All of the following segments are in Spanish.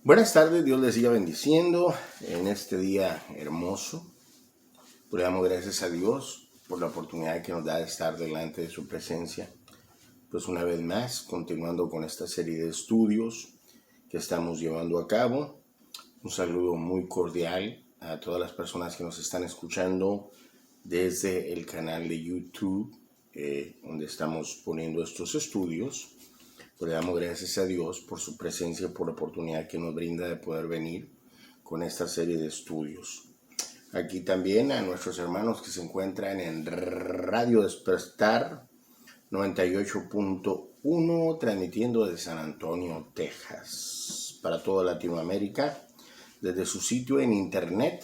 Buenas tardes, Dios les siga bendiciendo en este día hermoso. Le damos gracias a Dios por la oportunidad que nos da de estar delante de su presencia. Pues una vez más, continuando con esta serie de estudios que estamos llevando a cabo. Un saludo muy cordial a todas las personas que nos están escuchando desde el canal de YouTube, donde estamos poniendo estos estudios. Pues le damos gracias a Dios por su presencia, por la oportunidad que nos brinda de poder venir con esta serie de estudios. Aquí también a nuestros hermanos que se encuentran en Radio Despertar 98.1, transmitiendo desde San Antonio, Texas, para toda Latinoamérica, desde su sitio en internet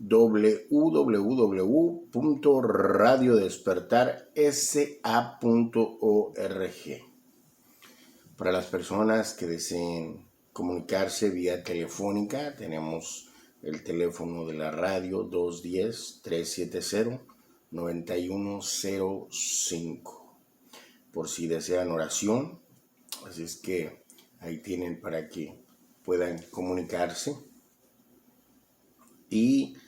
www.radiodespertarsa.org. Para las personas que deseen comunicarse vía telefónica, tenemos el teléfono de la radio 210-370-9105. Por si desean oración, así es que ahí tienen para que puedan comunicarse. Y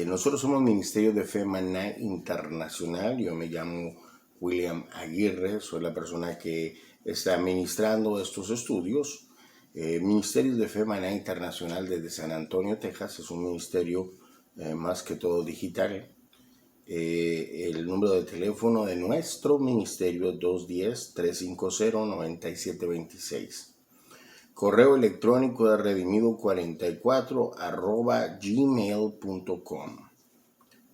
nosotros somos Ministerio de Fe Maná Internacional. Yo me llamo William Aguirre, soy la persona que está administrando estos estudios. Ministerio de Fe Maná Internacional desde San Antonio, Texas, es un ministerio más que todo digital. El número de teléfono de nuestro ministerio 210-350-9726. Correo electrónico de redimido44@gmail.com.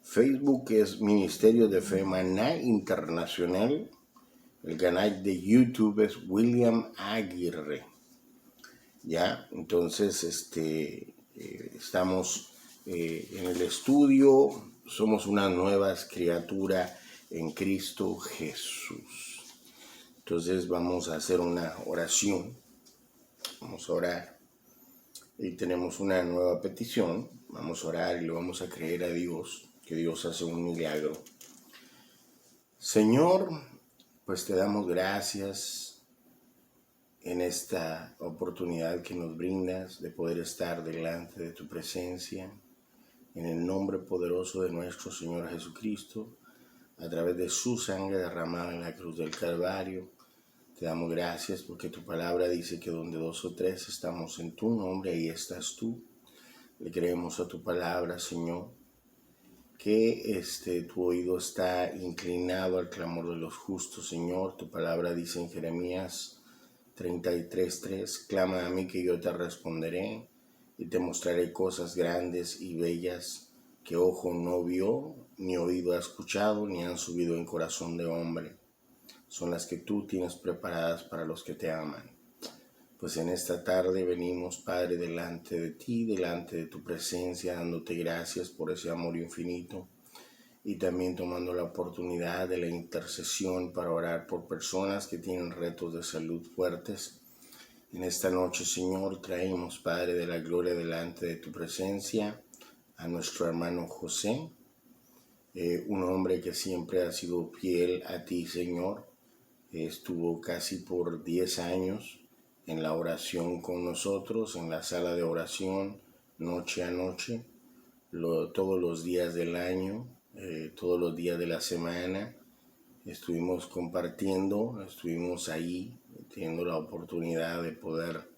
Facebook es Ministerio de Fe Maná Internacional. El canal de YouTube es William Aguirre. Ya, entonces estamos en el estudio. Somos una nueva criatura en Cristo Jesús. Entonces vamos a hacer una oración. Vamos a orar. Y tenemos una nueva petición. Vamos a orar y le vamos a creer a Dios, que Dios hace un milagro. Señor, pues te damos gracias en esta oportunidad que nos brindas de poder estar delante de tu presencia, en el nombre poderoso de nuestro Señor Jesucristo, a través de su sangre derramada en la cruz del Calvario. Te damos gracias porque tu palabra dice que donde dos o tres estamos en tu nombre, ahí estás tú. Le creemos a tu palabra, Señor, que tu oído está inclinado al clamor de los justos, Señor. Tu palabra dice en Jeremías 33:3, clama a mí que yo te responderé y te mostraré cosas grandes y bellas que ojo no vio, ni oído ha escuchado, ni han subido en corazón de hombre. Son las que tú tienes preparadas para los que te aman. Pues en esta tarde venimos, Padre, delante de ti, delante de tu presencia, dándote gracias por ese amor infinito y también tomando la oportunidad de la intercesión para orar por personas que tienen retos de salud fuertes. En esta noche, Señor, traemos, Padre de la gloria, delante de tu presencia a nuestro hermano José, un hombre que siempre ha sido fiel a ti, Señor. Estuvo casi por 10 años en la oración con nosotros, en la sala de oración, noche a noche, todos los días del año, todos los días de la semana. Estuvimos compartiendo, estuvimos ahí, teniendo la oportunidad de poder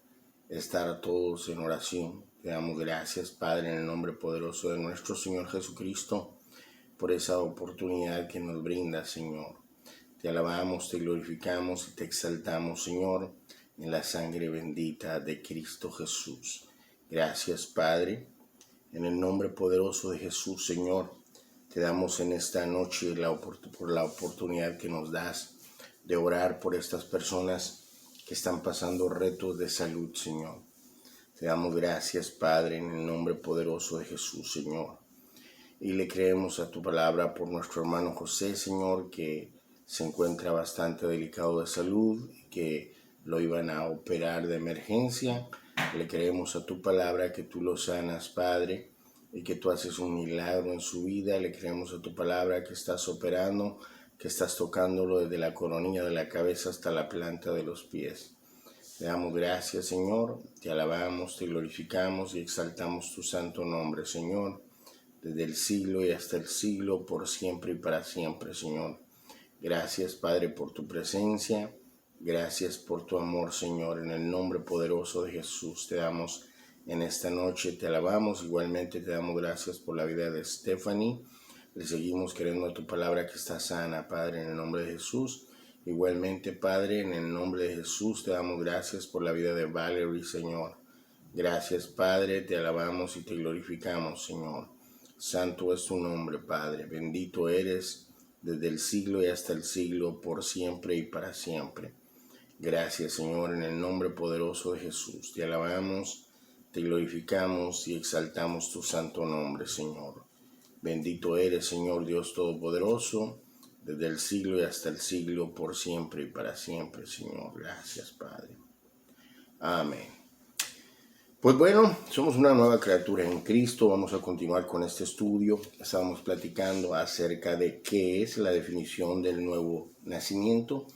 estar todos en oración. Te damos gracias, Padre, en el nombre poderoso de nuestro Señor Jesucristo, por esa oportunidad que nos brinda, Señor. Te alabamos, te glorificamos y te exaltamos, Señor, en la sangre bendita de Cristo Jesús. Gracias, Padre. En el nombre poderoso de Jesús, Señor, te damos en esta noche por la oportunidad que nos das de orar por estas personas que están pasando retos de salud, Señor. Te damos gracias, Padre, en el nombre poderoso de Jesús, Señor. Y le creemos a tu palabra por nuestro hermano José, Señor, que se encuentra bastante delicado de salud, que lo iban a operar de emergencia. Le creemos a tu palabra que tú lo sanas, Padre, y que tú haces un milagro en su vida. Le creemos a tu palabra que estás operando, que estás tocándolo desde la coronilla de la cabeza hasta la planta de los pies. Te damos gracias, Señor, te alabamos, te glorificamos y exaltamos tu santo nombre, Señor, desde el siglo y hasta el siglo, por siempre y para siempre, Señor. Gracias, Padre, por tu presencia. Gracias por tu amor, Señor. En el nombre poderoso de Jesús te damos en esta noche, te alabamos. Igualmente te damos gracias por la vida de Stephanie. Le seguimos queriendo a tu palabra que está sana, Padre, en el nombre de Jesús. Igualmente, Padre, en el nombre de Jesús te damos gracias por la vida de Valerie, Señor. Gracias, Padre, te alabamos y te glorificamos, Señor. Santo es tu nombre, Padre. Bendito eres desde el siglo y hasta el siglo, por siempre y para siempre. Gracias, Señor, en el nombre poderoso de Jesús. Te alabamos, te glorificamos y exaltamos tu santo nombre, Señor. Bendito eres, Señor Dios Todopoderoso, desde el siglo y hasta el siglo, por siempre y para siempre, Señor. Gracias, Padre. Amén. Pues bueno, somos una nueva criatura en Cristo. Vamos a continuar con este estudio. Estábamos platicando acerca de qué es la definición del nuevo nacimiento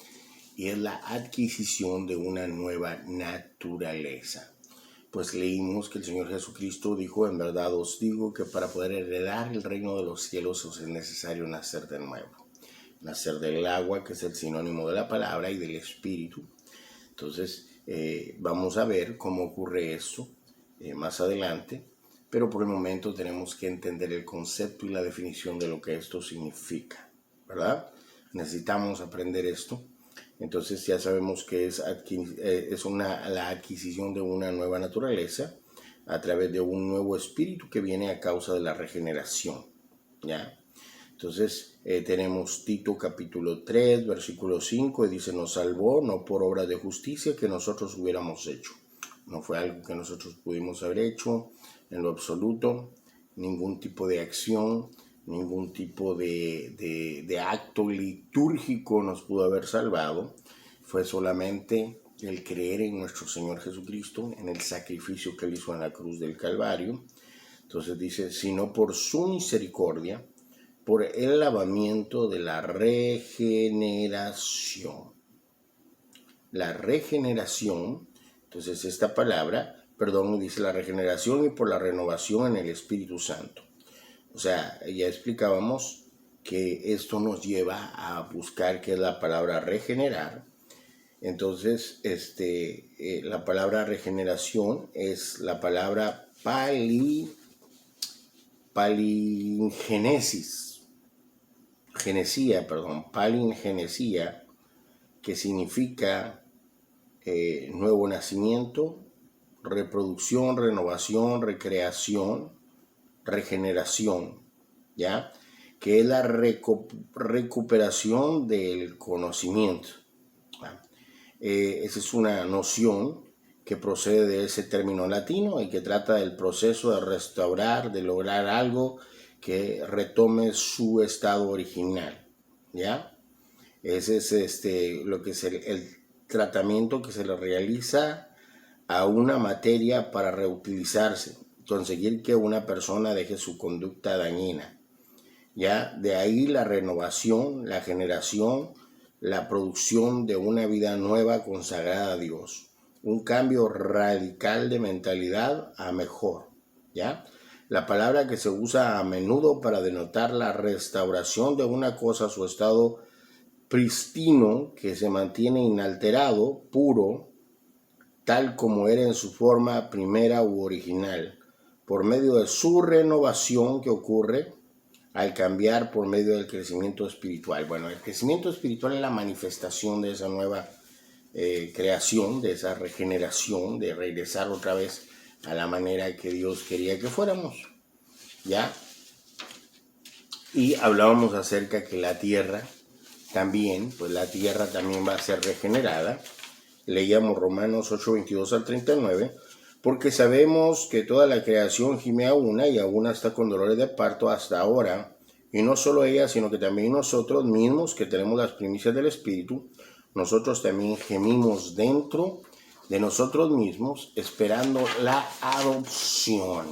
y es la adquisición de una nueva naturaleza. Pues leímos que el Señor Jesucristo dijo: en verdad os digo que para poder heredar el reino de los cielos os es necesario nacer de nuevo. Nacer del agua, que es el sinónimo de la palabra, y del Espíritu. Entonces, vamos a ver cómo ocurre esto más adelante, pero por el momento tenemos que entender el concepto y la definición de lo que esto significa, ¿verdad? Necesitamos aprender esto. Entonces ya sabemos que es la adquisición de una nueva naturaleza a través de un nuevo espíritu que viene a causa de la regeneración, ¿ya? Entonces tenemos Tito capítulo 3, versículo 5, y dice: nos salvó no por obras de justicia que nosotros hubiéramos hecho. No fue algo que nosotros pudimos haber hecho en lo absoluto, ningún tipo de acción, ningún tipo de acto litúrgico nos pudo haber salvado. Fue solamente el creer en nuestro Señor Jesucristo, en el sacrificio que Él hizo en la cruz del Calvario. Entonces dice: sino por su misericordia, por el lavamiento de la regeneración. La regeneración, entonces esta palabra, dice la regeneración y por la renovación en el Espíritu Santo. O sea, ya explicábamos que esto nos lleva a buscar qué es la palabra regenerar. Entonces, la palabra regeneración es la palabra palingenesia, que significa nuevo nacimiento, reproducción, renovación, recreación, regeneración, ¿ya? Que es la recuperación del conocimiento. Esa es una noción que procede de ese término latino y que trata del proceso de restaurar, de lograr algo que retome su estado original, ¿ya? Ese es lo que es el tratamiento que se le realiza a una materia para reutilizarse, conseguir que una persona deje su conducta dañina. Ya de ahí la renovación, la generación, la producción de una vida nueva consagrada a Dios, un cambio radical de mentalidad a mejor, ¿ya? La palabra que se usa a menudo para denotar la restauración de una cosa a su estado pristino, que se mantiene inalterado, puro, tal como era en su forma primera u original, por medio de su renovación que ocurre al cambiar por medio del crecimiento espiritual. Bueno, el crecimiento espiritual es la manifestación de esa nueva creación, de esa regeneración, de regresar otra vez a la manera que Dios quería que fuéramos, ¿ya? Y hablábamos acerca que la tierra también, pues la tierra también va a ser regenerada. Leíamos Romanos 8, 22 al 39, porque sabemos que toda la creación gime a una y a una está con dolores de parto hasta ahora, y no solo ella, sino que también nosotros mismos que tenemos las primicias del Espíritu, nosotros también gemimos dentro de nosotros mismos esperando la adopción,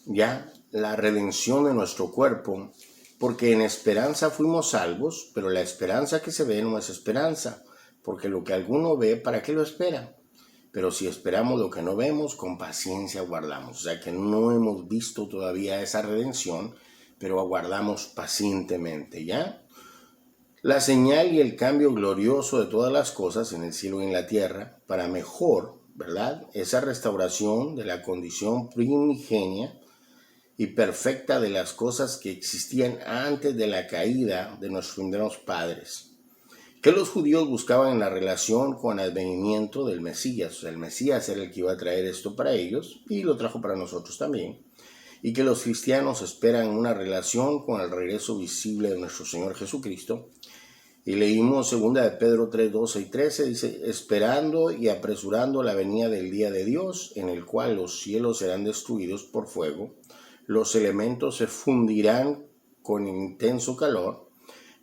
ya la redención de nuestro cuerpo, porque en esperanza fuimos salvos, pero la esperanza que se ve no es esperanza, porque lo que alguno ve, ¿para qué lo espera? Pero si esperamos lo que no vemos, con paciencia aguardamos. O sea que no hemos visto todavía esa redención, pero aguardamos pacientemente, ¿ya? La señal y el cambio glorioso de todas las cosas en el cielo y en la tierra, para mejor, ¿verdad? Esa restauración de la condición primigenia y perfecta de las cosas que existían antes de la caída de nuestros primeros padres, que los judíos buscaban en la relación con el advenimiento del Mesías. O sea, el Mesías era el que iba a traer esto para ellos y lo trajo para nosotros también. Y que los cristianos esperan una relación con el regreso visible de nuestro Señor Jesucristo. Y leímos 2 de Pedro 3, 12 y 13, dice, esperando y apresurando la venida del día de Dios, en el cual los cielos serán destruidos por fuego, los elementos se fundirán con intenso calor,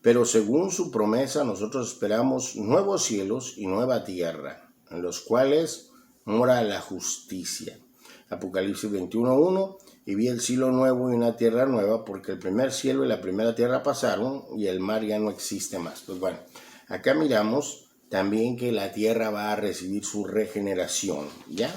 pero según su promesa nosotros esperamos nuevos cielos y nueva tierra, en los cuales mora la justicia. Apocalipsis 21:1, y vi el cielo nuevo y una tierra nueva, porque el primer cielo y la primera tierra pasaron y el mar ya no existe más. Pues bueno, acá miramos también que la tierra va a recibir su regeneración, ¿ya?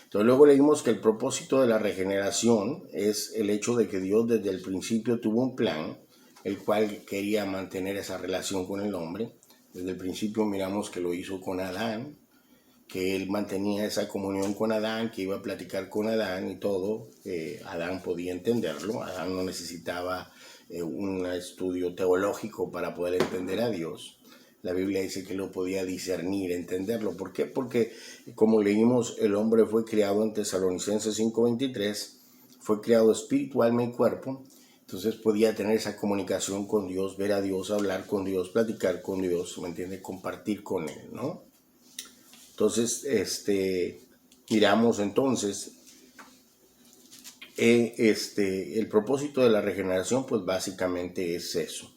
Entonces luego leímos que el propósito de la regeneración es el hecho de que Dios desde el principio tuvo un plan, el cual quería mantener esa relación con el hombre. Desde el principio miramos que lo hizo con Adán, que él mantenía esa comunión con Adán, que iba a platicar con Adán y todo. Adán podía entenderlo, Adán no necesitaba un estudio teológico para poder entender a Dios. La Biblia dice que lo podía discernir, entenderlo. ¿Por qué? Porque, como leímos, el hombre fue creado en Tesalonicenses 5:23, fue creado espíritu, alma y cuerpo. Entonces podía tener esa comunicación con Dios, ver a Dios, hablar con Dios, platicar con Dios, ¿me entiende? Compartir con Él, ¿no? Entonces, miramos entonces el propósito de la regeneración, pues básicamente es eso.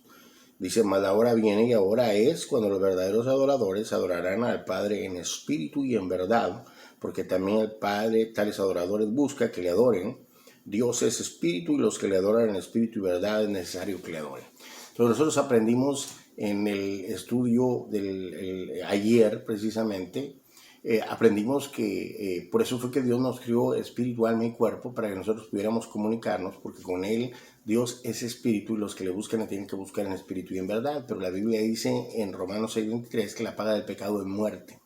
Dice, mas ahora viene y ahora es cuando los verdaderos adoradores adorarán al Padre en espíritu y en verdad, porque también el Padre tales adoradores busca que le adoren. Dios es espíritu y los que le adoran en espíritu y verdad es necesario que le adoren. Entonces nosotros aprendimos en el estudio del ayer precisamente, aprendimos que por eso fue que Dios nos crió espíritu, alma y cuerpo, para que nosotros pudiéramos comunicarnos, porque con Él Dios es espíritu y los que le buscan tienen que buscar en espíritu y en verdad. Pero la Biblia dice en Romanos 6:23 que la paga del pecado es muerte.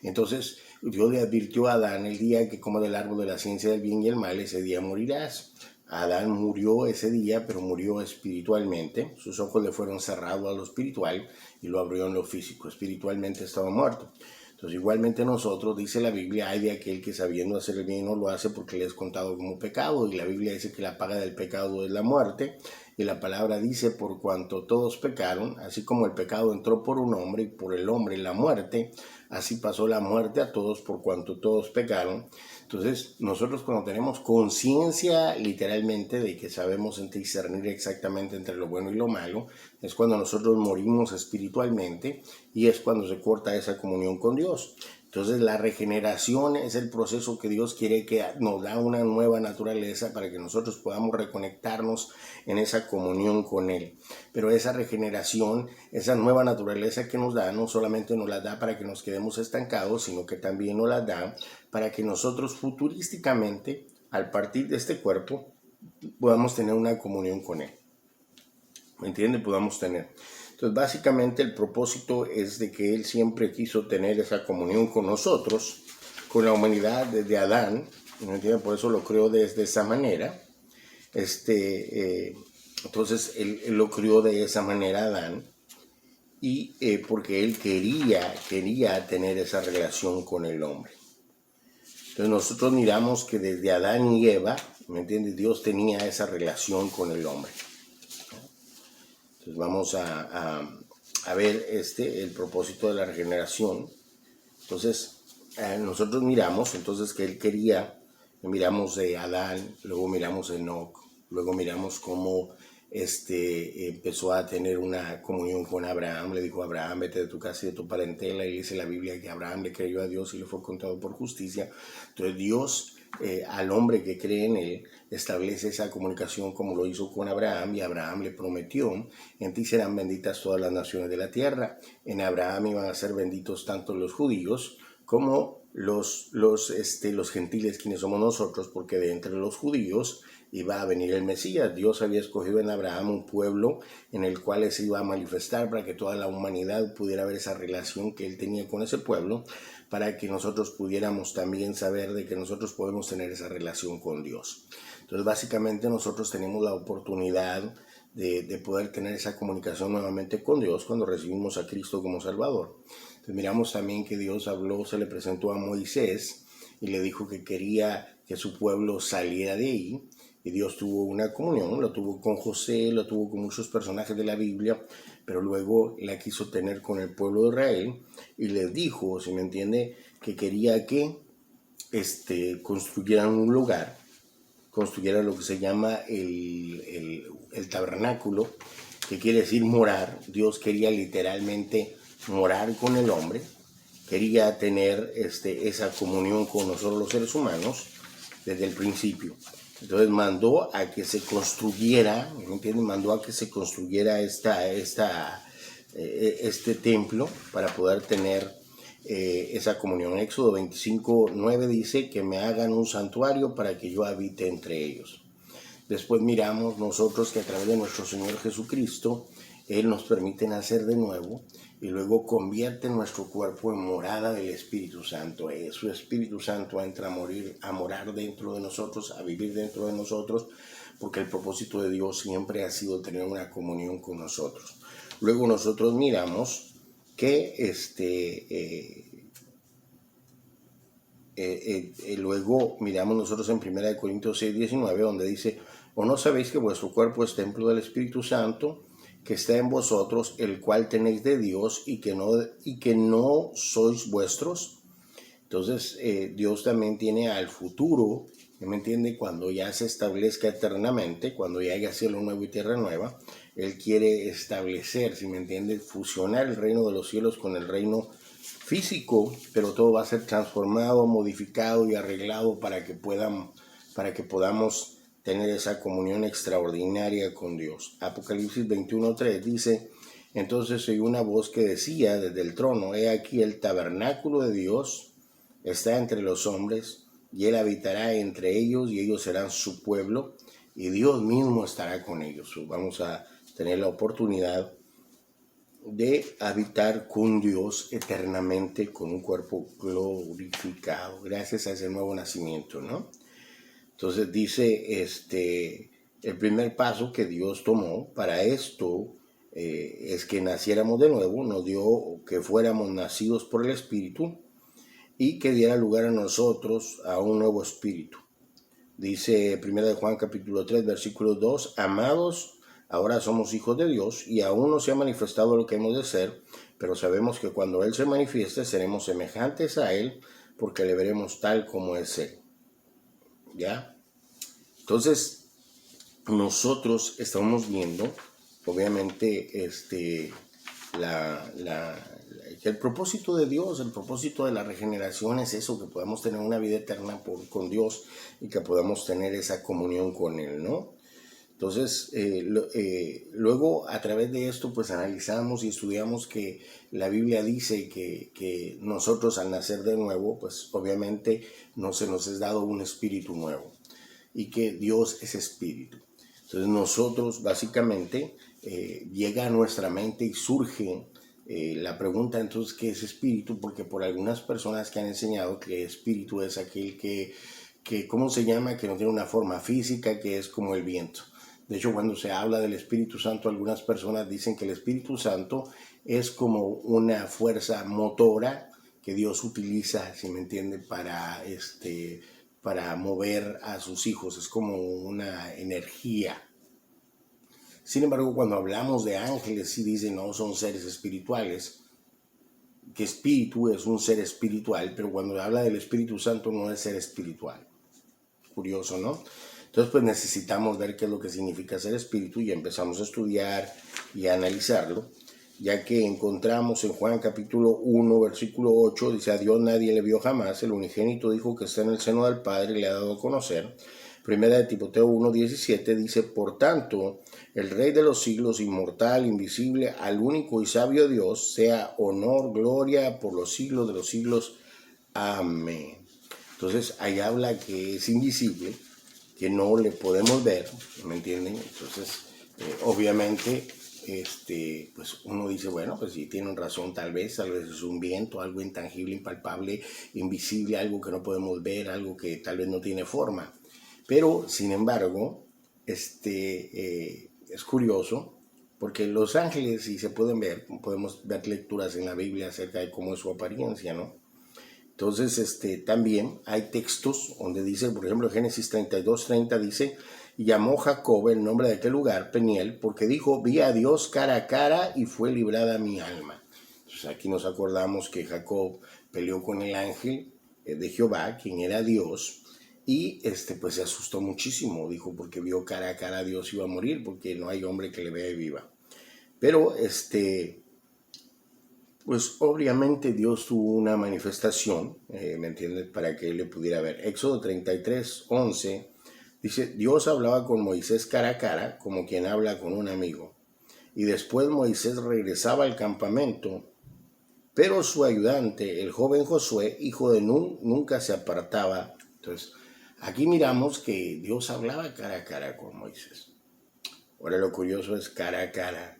Entonces Dios le advirtió a Adán el día que coma del árbol de la ciencia del bien y el mal, ese día morirás. Adán murió ese día, pero murió espiritualmente. Sus ojos le fueron cerrados a lo espiritual y lo abrió en lo físico. Espiritualmente estaba muerto. Entonces igualmente nosotros, dice la Biblia, hay de aquel que sabiendo hacer el bien no lo hace porque le es contado como pecado. Y la Biblia dice que la paga del pecado es la muerte. Y la palabra dice, por cuanto todos pecaron, así como el pecado entró por un hombre y por el hombre la muerte, así pasó la muerte a todos por cuanto todos pecaron. Entonces nosotros cuando tenemos conciencia literalmente de que sabemos discernir exactamente entre lo bueno y lo malo, es cuando nosotros morimos espiritualmente y es cuando se corta esa comunión con Dios. Entonces la regeneración es el proceso que Dios quiere, que nos da una nueva naturaleza para que nosotros podamos reconectarnos en esa comunión con Él. Pero esa regeneración, esa nueva naturaleza que nos da, no solamente nos la da para que nos quedemos estancados, sino que también nos la da para que nosotros futurísticamente, al partir de este cuerpo, podamos tener una comunión con Él. ¿Me entiende? Podamos tener. Entonces, básicamente el propósito es de que Él siempre quiso tener esa comunión con nosotros, con la humanidad desde Adán, ¿me entiende? Por eso lo creó desde esa manera. Entonces, él lo crió de esa manera Adán, y porque Él quería tener esa relación con el hombre. Entonces, nosotros miramos que desde Adán y Eva, ¿me entiendes? Dios tenía esa relación con el hombre. Entonces vamos a ver el propósito de la regeneración. Entonces nosotros miramos entonces que Él quería, miramos de Adán, luego miramos de Enoc, luego miramos cómo empezó a tener una comunión con Abraham. Le dijo a Abraham, vete de tu casa y de tu parentela, y dice la Biblia que Abraham le creyó a Dios y le fue contado por justicia. Entonces Dios al hombre que cree en él, establece esa comunicación como lo hizo con Abraham, y Abraham le prometió: en ti serán benditas todas las naciones de la tierra. En Abraham iban a ser benditos tanto los judíos como los gentiles, quienes somos nosotros, porque de entre los judíos iba a venir el Mesías. Dios había escogido en Abraham un pueblo en el cual se iba a manifestar para que toda la humanidad pudiera ver esa relación que él tenía con ese pueblo, para que nosotros pudiéramos también saber de que nosotros podemos tener esa relación con Dios. Entonces, básicamente nosotros tenemos la oportunidad de poder tener esa comunicación nuevamente con Dios cuando recibimos a Cristo como Salvador. Entonces, miramos también que Dios habló, se le presentó a Moisés y le dijo que quería que su pueblo saliera de ahí. Y Dios tuvo una comunión, lo tuvo con José, lo tuvo con muchos personajes de la Biblia, pero luego la quiso tener con el pueblo de Israel y les dijo, si me entiende, que quería que construyeran un lugar, construyeran lo que se llama el tabernáculo, que quiere decir morar. Dios quería literalmente morar con el hombre, quería tener esa comunión con nosotros los seres humanos desde el principio. Entonces mandó a que se construyera, ¿me entienden? Mandó a que se construyera este templo para poder tener esa comunión. Éxodo 25:9 dice que me hagan un santuario para que yo habite entre ellos. Después miramos nosotros que a través de nuestro Señor Jesucristo, Él nos permite nacer de nuevo y luego convierte nuestro cuerpo en morada del Espíritu Santo. Su Espíritu Santo entra a morar dentro de nosotros, a vivir dentro de nosotros, porque el propósito de Dios siempre ha sido tener una comunión con nosotros. Luego nosotros miramos que luego miramos nosotros en 1 Corintios 6:19, donde dice: ¿o no sabéis que vuestro cuerpo es templo del Espíritu Santo, que está en vosotros, el cual tenéis de Dios, y que no sois vuestros? Entonces, Dios también tiene al futuro, ¿me entiende? Cuando ya se establezca eternamente, cuando ya haya cielo nuevo y tierra nueva, Él quiere establecer, ¿sí me entiende? Fusionar el reino de los cielos con el reino físico, pero todo va a ser transformado, modificado y arreglado para que podamos tener esa comunión extraordinaria con Dios. Apocalipsis 21:3 dice: entonces oí una voz que decía desde el trono: he aquí el tabernáculo de Dios está entre los hombres, y Él habitará entre ellos, y ellos serán su pueblo, y Dios mismo estará con ellos. Vamos a tener la oportunidad de habitar con Dios eternamente, con un cuerpo glorificado, gracias a ese nuevo nacimiento, ¿no? Entonces dice, el primer paso que Dios tomó para esto es que naciéramos de nuevo, nos dio que fuéramos nacidos por el Espíritu y que diera lugar a nosotros a un nuevo espíritu. Dice 1 Juan capítulo 3, versículo 2, amados, ahora somos hijos de Dios y aún no se ha manifestado lo que hemos de ser, pero sabemos que cuando Él se manifieste seremos semejantes a Él, porque le veremos tal como es Él. ¿Ya? Entonces, nosotros estamos viendo, obviamente, el propósito de Dios, el propósito de la regeneración es eso, que podamos tener una vida eterna con Dios y que podamos tener esa comunión con Él, ¿no? Entonces, luego a través de esto, pues analizamos y estudiamos que la Biblia dice que nosotros al nacer de nuevo, pues obviamente no se nos es dado un espíritu nuevo y que Dios es espíritu. Entonces nosotros básicamente llega a nuestra mente y surge la pregunta entonces, ¿qué es espíritu? Porque por algunas personas que han enseñado que espíritu es aquel que ¿cómo se llama? Que no tiene una forma física, que es como el viento. De hecho, cuando se habla del Espíritu Santo, algunas personas dicen que el Espíritu Santo es como una fuerza motora que Dios utiliza, si me entiende, para mover a sus hijos. Es como una energía. Sin embargo, cuando hablamos de ángeles, sí dicen, no, son seres espirituales, que espíritu es un ser espiritual, pero cuando habla del Espíritu Santo no es ser espiritual. Curioso, ¿no? Entonces, pues necesitamos ver qué es lo que significa ser espíritu y empezamos a estudiar y a analizarlo. ya que encontramos en Juan capítulo 1, versículo 8, dice: a Dios nadie le vio jamás, el unigénito Hijo que está en el seno del Padre le ha dado a conocer. Primera de Timoteo 1, 17 dice: por tanto, el Rey de los siglos, inmortal, invisible, al único y sabio Dios, sea honor, gloria por los siglos de los siglos. Amén. Entonces, ahí habla que es invisible, que no le podemos ver, ¿me entienden? Entonces, obviamente, pues uno dice, bueno, pues sí, tienen razón, tal vez es un viento, algo intangible, impalpable, invisible, algo que no podemos ver, algo que tal vez no tiene forma. Pero, sin embargo, es curioso, porque los ángeles, si se pueden ver, podemos ver lecturas en la Biblia acerca de cómo es su apariencia, ¿no? Entonces, también hay textos donde dice, por ejemplo, Génesis 32:30 dice: y llamó Jacob el nombre de aquel lugar Peniel, porque dijo: vi a Dios cara a cara y fue librada mi alma. Entonces, aquí nos acordamos que Jacob peleó con el ángel de Jehová, quien era Dios, y pues se asustó muchísimo, dijo, porque vio cara a cara a Dios, iba a morir, porque no hay hombre que le vea y viva. Pero pues obviamente Dios tuvo una manifestación, ¿me entiendes?, para que él le pudiera ver. Éxodo 33:11 dice: Dios hablaba con Moisés cara a cara, como quien habla con un amigo. Y después Moisés regresaba al campamento, pero su ayudante, el joven Josué, hijo de Nun, nunca se apartaba. Entonces, aquí miramos que Dios hablaba cara a cara con Moisés. Ahora lo curioso es cara a cara.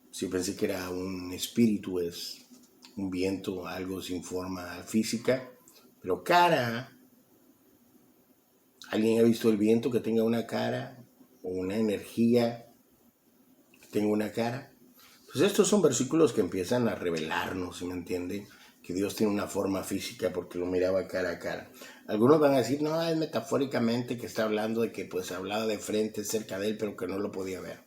Sí, pensé que era un espíritu, es un viento, algo sin forma física, pero cara. ¿Alguien ha visto el viento que tenga una cara o una energía que tenga una cara? Pues estos son versículos que empiezan a revelarnos, ¿sí me entienden? Que Dios tiene una forma física porque lo miraba cara a cara. Algunos van a decir, no, es metafóricamente que está hablando de que pues hablaba de frente cerca de él, pero que no lo podía ver.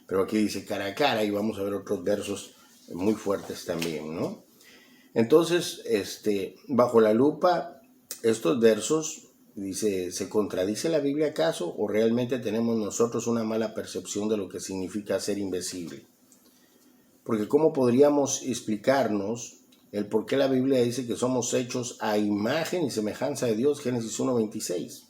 Pero aquí dice cara a cara, y vamos a ver otros versos muy fuertes también, ¿no? Entonces, bajo la lupa, estos versos, dice, ¿se contradice la Biblia acaso o realmente tenemos nosotros una mala percepción de lo que significa ser invisible? Porque ¿cómo podríamos explicarnos el por qué la Biblia dice que somos hechos a imagen y semejanza de Dios? Génesis 1:26.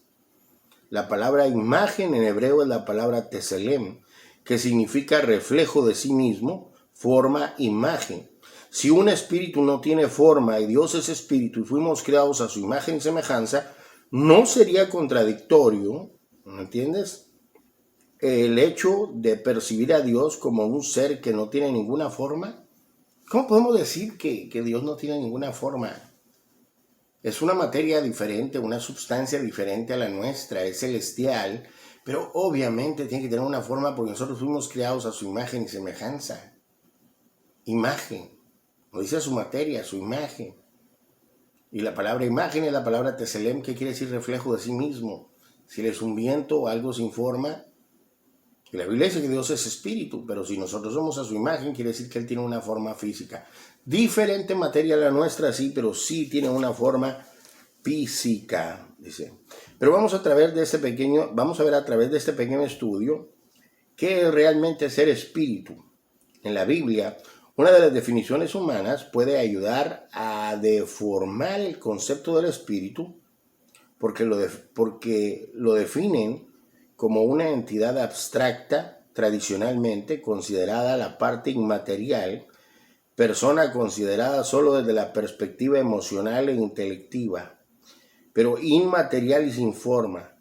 La palabra imagen en hebreo es la palabra teselem, que significa reflejo de sí mismo, forma, imagen. Si un espíritu no tiene forma y Dios es espíritu y fuimos creados a su imagen y semejanza, no sería contradictorio, ¿me entiendes?, el hecho de percibir a Dios como un ser que no tiene ninguna forma. ¿Cómo podemos decir que Dios no tiene ninguna forma? Es una materia diferente, una sustancia diferente a la nuestra, es celestial, pero obviamente tiene que tener una forma porque nosotros fuimos creados a su imagen y semejanza. Imagen, lo dice su materia, su imagen. Y la palabra imagen es la palabra teselem, que quiere decir reflejo de sí mismo. Si él es un viento o algo sin forma, y la Biblia dice que Dios es espíritu, pero si nosotros somos a su imagen, quiere decir que él tiene una forma física. Diferente materia a la nuestra, sí, pero sí tiene una forma física, dice. Pero vamos a ver a través de este pequeño estudio qué es realmente ser espíritu. En la Biblia, una de las definiciones humanas puede ayudar a deformar el concepto del espíritu porque lo definen como una entidad abstracta, tradicionalmente considerada la parte inmaterial, persona considerada solo desde la perspectiva emocional e intelectiva, pero inmaterial y sin forma.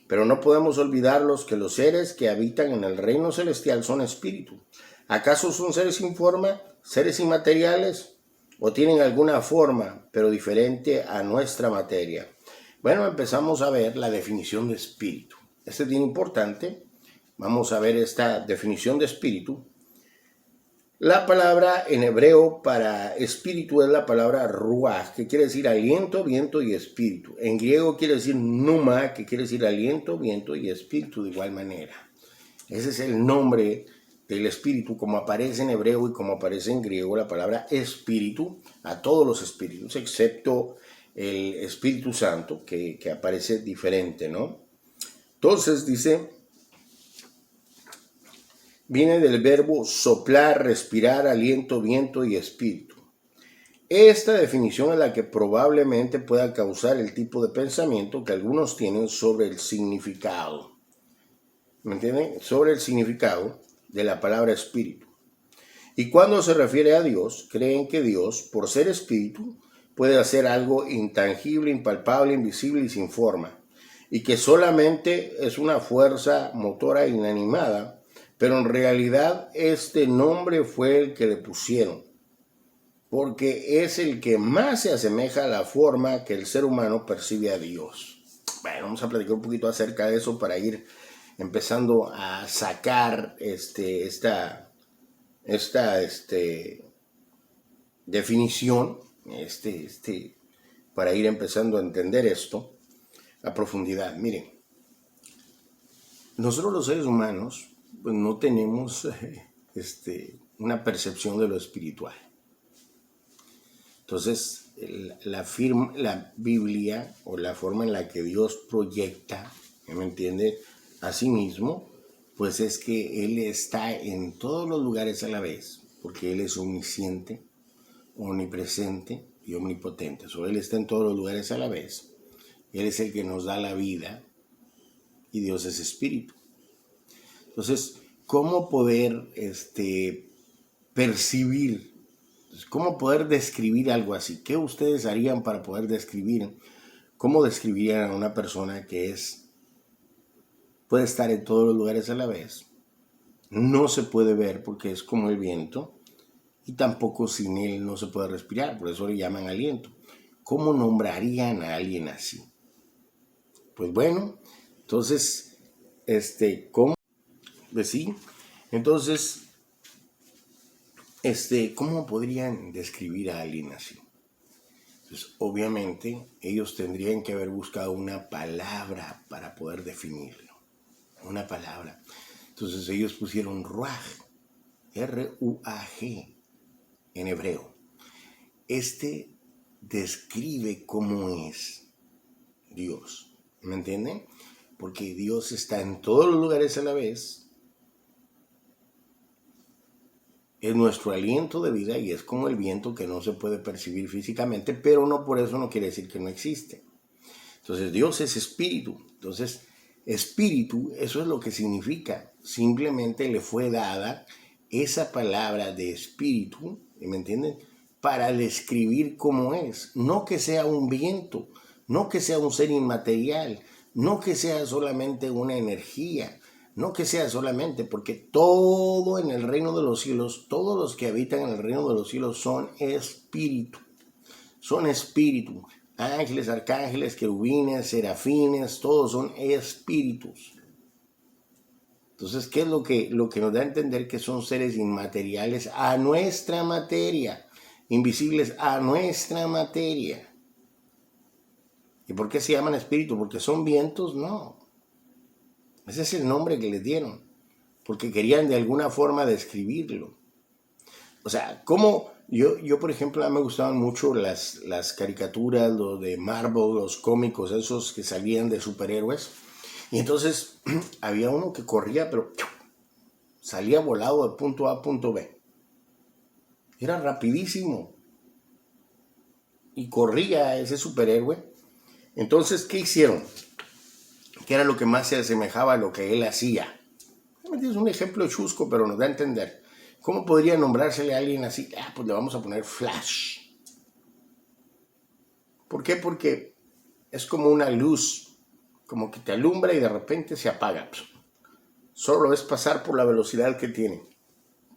Pero no podemos olvidarlos que los seres que habitan en el reino celestial son espíritu. ¿Acaso son seres sin forma, seres inmateriales, o tienen alguna forma, pero diferente a nuestra materia? Bueno, empezamos a ver la definición de espíritu. Este es bien importante. Vamos a ver esta definición de espíritu. La palabra en hebreo para espíritu es la palabra ruach, que quiere decir aliento, viento y espíritu. En griego quiere decir pneuma, que quiere decir aliento, viento y espíritu de igual manera. Ese es el nombre del espíritu, como aparece en hebreo y como aparece en griego la palabra espíritu, a todos los espíritus, excepto el Espíritu Santo, que aparece diferente, ¿no? Entonces dice Viene del verbo soplar, respirar, aliento, viento y espíritu. Esta definición es la que probablemente pueda causar el tipo de pensamiento que algunos tienen sobre el significado. ¿Me entienden? Sobre el significado de la palabra espíritu. Y cuando se refiere a Dios, creen que Dios, por ser espíritu, puede hacer algo intangible, impalpable, invisible y sin forma. Y que solamente es una fuerza motora inanimada, pero en realidad este nombre fue el que le pusieron, porque es el que más se asemeja a la forma que el ser humano percibe a Dios. Bueno, vamos a platicar un poquito acerca de eso para ir empezando a sacar esta definición, para ir empezando a entender esto a profundidad. Miren, nosotros los seres humanos pues, no tenemos una percepción de lo espiritual. Entonces, la Biblia o la forma en la que Dios proyecta, ¿me entiende?, a sí mismo, pues es que Él está en todos los lugares a la vez, porque Él es omnisciente, omnipresente y omnipotente. Él está en todos los lugares a la vez. Él es el que nos da la vida y Dios es espíritu. Entonces, ¿cómo poder percibir? ¿Cómo poder describir algo así? ¿Qué ustedes harían para poder describir? ¿Cómo describirían a una persona que puede estar en todos los lugares a la vez? No se puede ver porque es como el viento y tampoco sin él no se puede respirar, por eso le llaman aliento. ¿Cómo nombrarían a alguien así? Pues bueno, entonces, ¿cómo? Pues sí, entonces, ¿cómo podrían describir a alguien así? Pues obviamente ellos tendrían que haber buscado una palabra para poder definirlo, una palabra. Entonces ellos pusieron ruaj, R-U-A-G, en hebreo. Describe cómo es Dios, ¿me entienden? Porque Dios está en todos los lugares a la vez. Es nuestro aliento de vida y es como el viento que no se puede percibir físicamente, pero no por eso no quiere decir que no existe. Entonces Dios es espíritu. Entonces espíritu, eso es lo que significa. Simplemente le fue dada esa palabra de espíritu, ¿me entienden?, para describir cómo es. No que sea un viento, no que sea un ser inmaterial, no que sea solamente una energía, no que sea solamente, porque todo en el reino de los cielos, todos los que habitan en el reino de los cielos son espíritu. Son espíritu. Ángeles, arcángeles, querubines, serafines, todos son espíritus. Entonces, ¿qué es lo que nos da a entender? Que son seres inmateriales a nuestra materia, invisibles a nuestra materia. ¿Y por qué se llaman espíritu? ¿Porque son vientos? No. Ese es el nombre que les dieron, porque querían de alguna forma describirlo. O sea, ¿cómo? Yo por ejemplo, me gustaban mucho las caricaturas, los de Marvel, los cómicos, esos que salían de superhéroes. Y entonces había uno que corría, pero salía volado de punto A a punto B. Era rapidísimo. Y corría ese superhéroe. Entonces, ¿qué hicieron? ¿Qué era lo que más se asemejaba a lo que él hacía? Es un ejemplo chusco, pero nos da a entender. ¿Cómo podría nombrársele a alguien así? Pues le vamos a poner Flash. ¿Por qué? Porque es como una luz, como que te alumbra y de repente se apaga. Solo es pasar por la velocidad que tiene.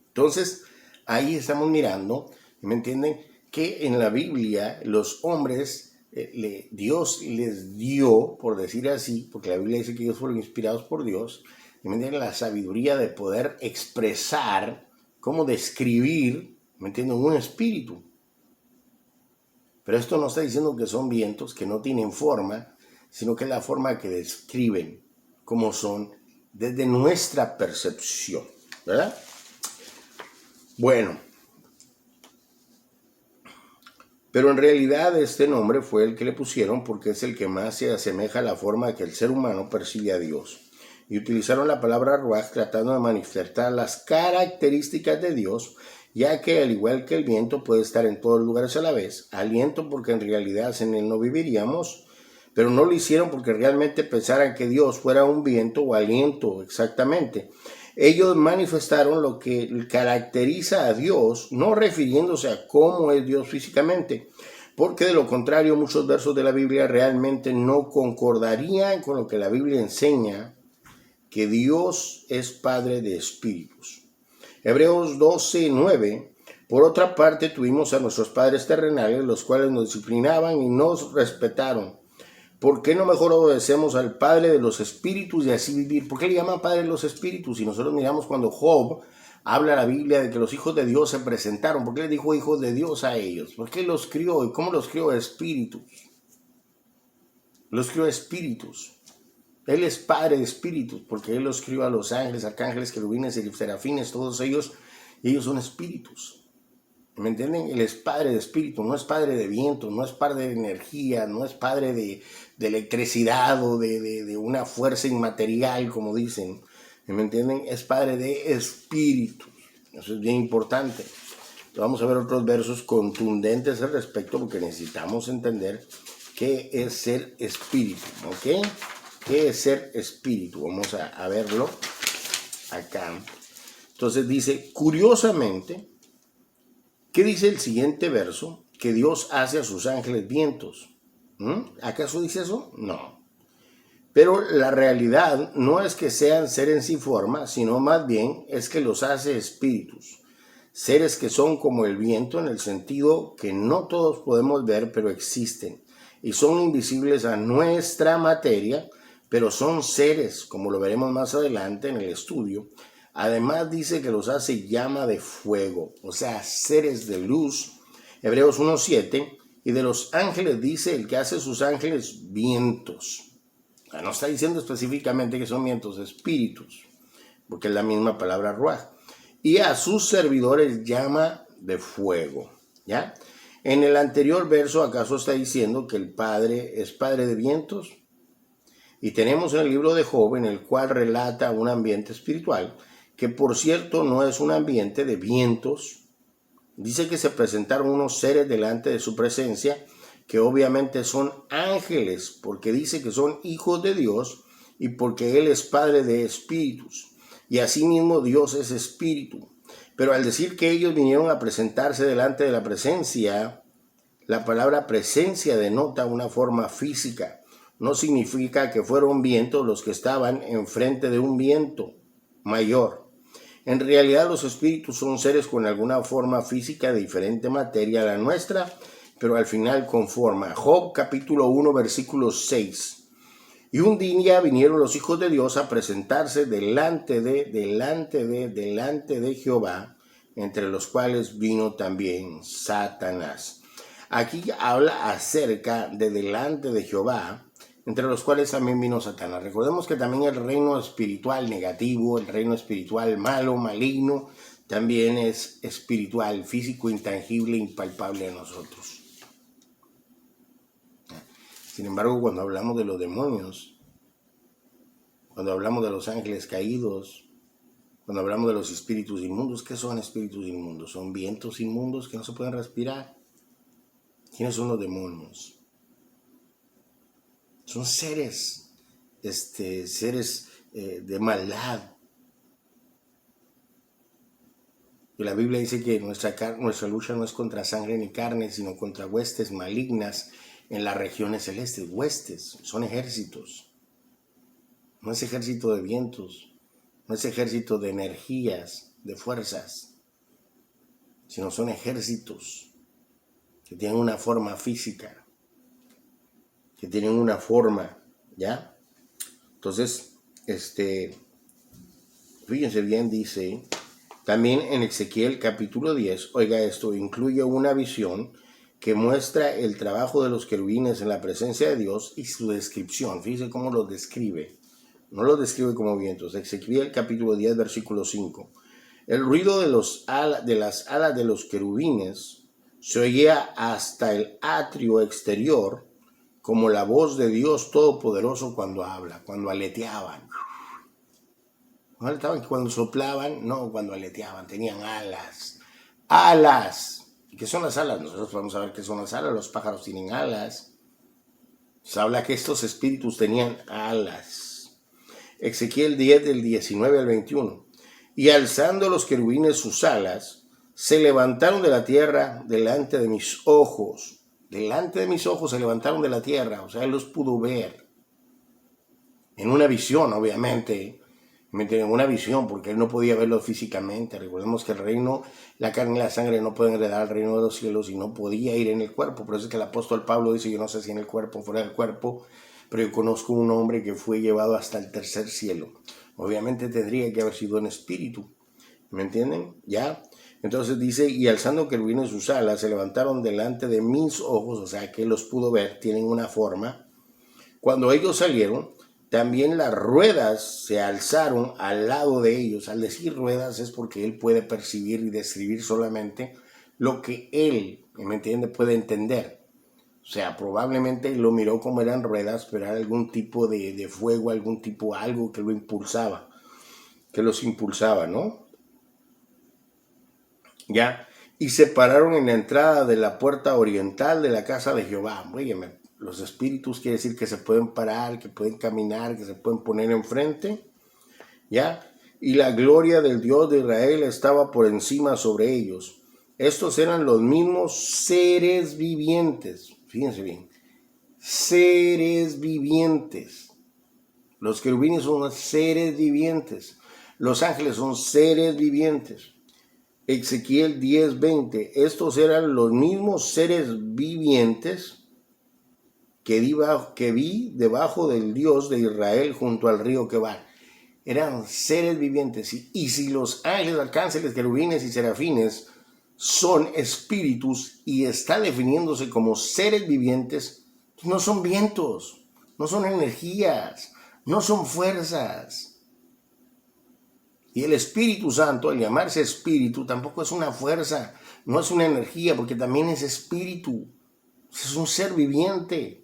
Entonces, ahí estamos mirando, ¿me entienden?, que en la Biblia los hombres, Dios les dio, por decir así, porque la Biblia dice que ellos fueron inspirados por Dios, ¿me entienden?, la sabiduría de poder expresar, cómo describir, ¿me entienden?, un espíritu. Pero esto no está diciendo que son vientos que no tienen forma, sino que es la forma que describen cómo son desde nuestra percepción, ¿verdad? Bueno, pero en realidad este nombre fue el que le pusieron porque es el que más se asemeja a la forma que el ser humano percibe a Dios. y utilizaron la palabra ruaj tratando de manifestar las características de Dios, ya que al igual que el viento puede estar en todos lugares a la vez. Aliento porque en realidad sin él no viviríamos, pero no lo hicieron porque realmente pensaran que Dios fuera un viento o aliento exactamente. Ellos manifestaron lo que caracteriza a Dios, no refiriéndose a cómo es Dios físicamente, porque de lo contrario muchos versos de la Biblia realmente no concordarían con lo que la Biblia enseña, que Dios es Padre de espíritus. Hebreos 12:9. Por otra parte tuvimos a nuestros padres terrenales, los cuales nos disciplinaban y nos respetaron. ¿Por qué no mejor obedecemos al Padre de los espíritus y así vivir? ¿Por qué le llaman Padre de los espíritus? Y nosotros miramos cuando Job habla la Biblia de que los hijos de Dios se presentaron. ¿Por qué le dijo hijos de Dios a ellos? ¿Por qué los crió? ¿Y cómo los crió? Espíritus. Los crió espíritus. Él es Padre de espíritus, porque Él los crió a los ángeles, arcángeles, querubines y serafines, todos ellos, y ellos son espíritus. ¿Me entienden? Él es Padre de espíritu, no es Padre de viento, no es Padre de energía, no es Padre de electricidad o de una fuerza inmaterial, como dicen. ¿Me entienden? Es Padre de espíritu. Eso es bien importante. Vamos a ver otros versos contundentes al respecto, porque necesitamos entender qué es ser espíritu, ¿ok? ¿Qué es ser espíritu? Vamos a verlo acá. Entonces dice, curiosamente, ¿qué dice el siguiente verso? Que Dios hace a sus ángeles vientos. ¿Acaso dice eso? No. Pero la realidad no es que sean seres sin forma, sino más bien es que los hace espíritus. Seres que son como el viento en el sentido que no todos podemos ver, pero existen. Y son invisibles a nuestra materia, pero son seres, como lo veremos más adelante en el estudio. Además dice que los hace llama de fuego, o sea, seres de luz. Hebreos 1:7, y de los ángeles dice el que hace sus ángeles vientos. No está diciendo específicamente que son vientos, espíritus, porque es la misma palabra ruaj. Y a sus servidores llama de fuego, ¿ya? En el anterior verso, ¿acaso está diciendo que el Padre es Padre de vientos? Y tenemos en el libro de Job, en el cual relata un ambiente espiritual, que por cierto no es un ambiente de vientos. Dice que se presentaron unos seres delante de su presencia, que obviamente son ángeles, porque dice que son hijos de Dios y porque Él es Padre de espíritus. Y asimismo Dios es espíritu. Pero al decir que ellos vinieron a presentarse delante de la presencia, la palabra presencia denota una forma física. No significa que fueron vientos los que estaban enfrente de un viento mayor. En realidad los espíritus son seres con alguna forma física de diferente materia a la nuestra, pero al final con forma. Job capítulo 1 versículo 6. Y un día vinieron los hijos de Dios a presentarse delante de Jehová, entre los cuales vino también Satanás. Aquí habla acerca de delante de Jehová, entre los cuales también vino Satanás. Recordemos que también el reino espiritual negativo, el reino espiritual malo, maligno, también es espiritual, físico, intangible, impalpable a nosotros. Sin embargo, cuando hablamos de los demonios, cuando hablamos de los ángeles caídos, cuando hablamos de los espíritus inmundos, ¿qué son espíritus inmundos? Son vientos inmundos que no se pueden respirar. ¿Quiénes son los demonios? Son seres, de maldad. Y la Biblia dice que nuestra lucha no es contra sangre ni carne, sino contra huestes malignas en las regiones celestes. Huestes, son ejércitos. No es ejército de vientos, no es ejército de energías, de fuerzas, sino son ejércitos que tienen una forma física, que tienen una forma, ¿ya? Entonces, fíjense bien, dice, también en Ezequiel capítulo 10, oiga esto, incluye una visión que muestra el trabajo de los querubines en la presencia de Dios y su descripción. Fíjense cómo los describe. No los describe como vientos. Ezequiel capítulo 10, versículo 5. El ruido de las alas de los querubines se oía hasta el atrio exterior, como la voz de Dios Todopoderoso cuando habla, cuando aleteaban. Estaban cuando soplaban, no cuando aleteaban, tenían alas. Alas. ¿Y qué son las alas? Nosotros vamos a ver qué son las alas. Los pájaros tienen alas. Se habla que estos espíritus tenían alas. Ezequiel 10 del 19 al 21. Y alzando los querubines sus alas, se levantaron de la tierra delante de mis ojos. Delante de mis ojos se levantaron de la tierra. O sea, él los pudo ver. En una visión, obviamente. En una visión, porque él no podía verlo físicamente. Recordemos que el reino, la carne y la sangre no pueden heredar al reino de los cielos y no podía ir en el cuerpo. Por eso es que el apóstol Pablo dice, yo no sé si en el cuerpo o fuera del cuerpo, pero yo conozco un hombre que fue llevado hasta el tercer cielo. Obviamente tendría que haber sido en espíritu. ¿Me entienden? ¿Ya? Entonces dice, y alzando querubines sus alas, se levantaron delante de mis ojos, o sea que él los pudo ver, tienen una forma. Cuando ellos salieron, también las ruedas se alzaron al lado de ellos. Al decir ruedas es porque él puede percibir y describir solamente lo que él, ¿me entiende?, puede entender. O sea, probablemente lo miró como eran ruedas, pero era algún tipo de fuego, algún tipo, algo que lo impulsaba, que los impulsaba, ¿no? ¿Ya? Y se pararon en la entrada de la puerta oriental de la casa de Jehová. Óyeme, los espíritus quiere decir que se pueden parar, que pueden caminar, que se pueden poner enfrente, ¿ya? Y la gloria del Dios de Israel estaba por encima sobre ellos. Estos eran los mismos seres vivientes, fíjense bien, seres vivientes. Los querubines son seres vivientes, los ángeles son seres vivientes. Ezequiel 10:20, estos eran los mismos seres vivientes que vi debajo del Dios de Israel junto al río Quebar. Eran seres vivientes. Y si los ángeles, arcángeles, querubines y serafines son espíritus y está definiéndose como seres vivientes, no son vientos, no son energías, no son fuerzas. Y el Espíritu Santo, al llamarse espíritu, tampoco es una fuerza, no es una energía, porque también es espíritu. Es un ser viviente.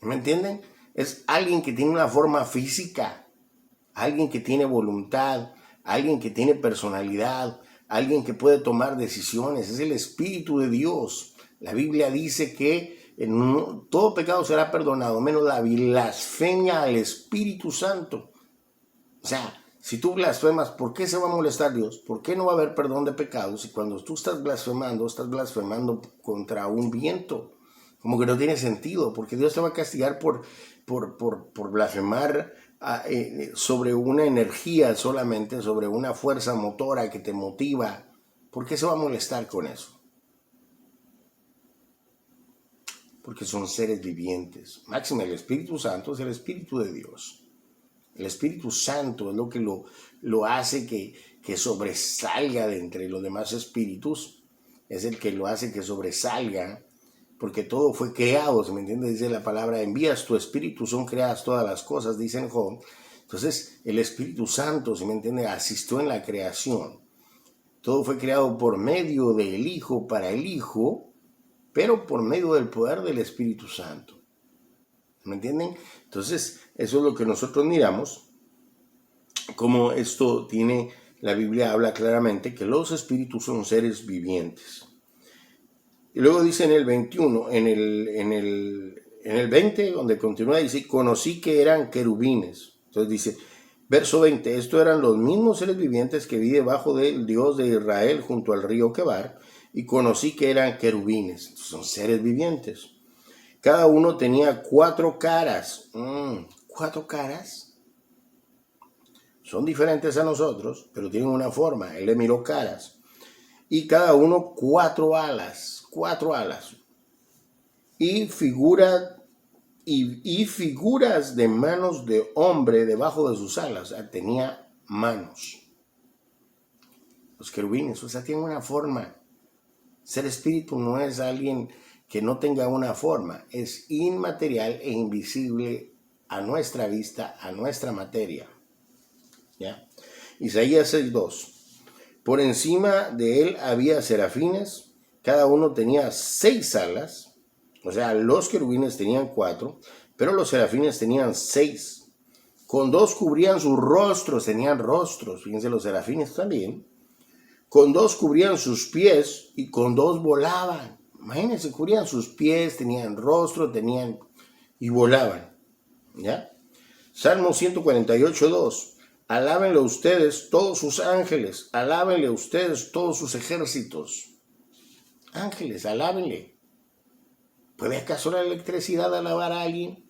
¿Me entienden? Es alguien que tiene una forma física, alguien que tiene voluntad, alguien que tiene personalidad, alguien que puede tomar decisiones. Es el Espíritu de Dios. La Biblia dice que todo pecado será perdonado, menos la blasfemia al Espíritu Santo. O sea, si tú blasfemas, ¿por qué se va a molestar Dios? ¿Por qué no va a haber perdón de pecados? Y cuando tú estás blasfemando contra un viento. Como que no tiene sentido, porque Dios te va a castigar por blasfemar sobre una energía solamente, sobre una fuerza motora que te motiva. ¿Por qué se va a molestar con eso? Porque son seres vivientes. Máximo, el Espíritu Santo es el Espíritu de Dios. El Espíritu Santo es lo que lo hace que sobresalga de entre los demás espíritus. Es el que lo hace que sobresalga. Porque todo fue creado, ¿se me entiende? Dice la palabra, envías tu espíritu, son creadas todas las cosas, dice en Job. Entonces, el Espíritu Santo, ¿se me entiende?, asistió en la creación. Todo fue creado por medio del Hijo, para el Hijo, pero por medio del poder del Espíritu Santo. ¿Me entienden? Entonces, eso es lo que nosotros miramos, como esto tiene, la Biblia habla claramente que los espíritus son seres vivientes. Y luego dice en el 21, en el 20, donde continúa, dice, conocí que eran querubines. Entonces dice, verso 20, estos eran los mismos seres vivientes que vi debajo del Dios de Israel junto al río Quebar, y conocí que eran querubines. Son seres vivientes. Cada uno tenía 4 caras. 4 caras. Son diferentes a nosotros, pero tienen una forma. Él le miró caras. Y cada uno 4 alas. 4 alas. Y figuras de manos de hombre debajo de sus alas. O sea, tenía manos. Los querubines, o sea, tienen una forma. Ser espíritu no es alguien que no tenga una forma. Es inmaterial e invisible a nuestra vista, a nuestra materia. ¿Ya? Isaías 6:2. Por encima de él había serafines. Cada uno tenía 6 alas, o sea, los querubines tenían 4, pero los serafines tenían 6. Con dos cubrían sus rostros, tenían rostros, fíjense los serafines también. Con dos cubrían sus pies y con dos volaban. Imagínense, cubrían sus pies, tenían rostro, y volaban. ¿Ya? Salmo 148:2. Alábenle ustedes todos sus ángeles, alábenle ustedes todos sus ejércitos. Ángeles, alábenle. ¿Puede acaso la electricidad alabar a alguien?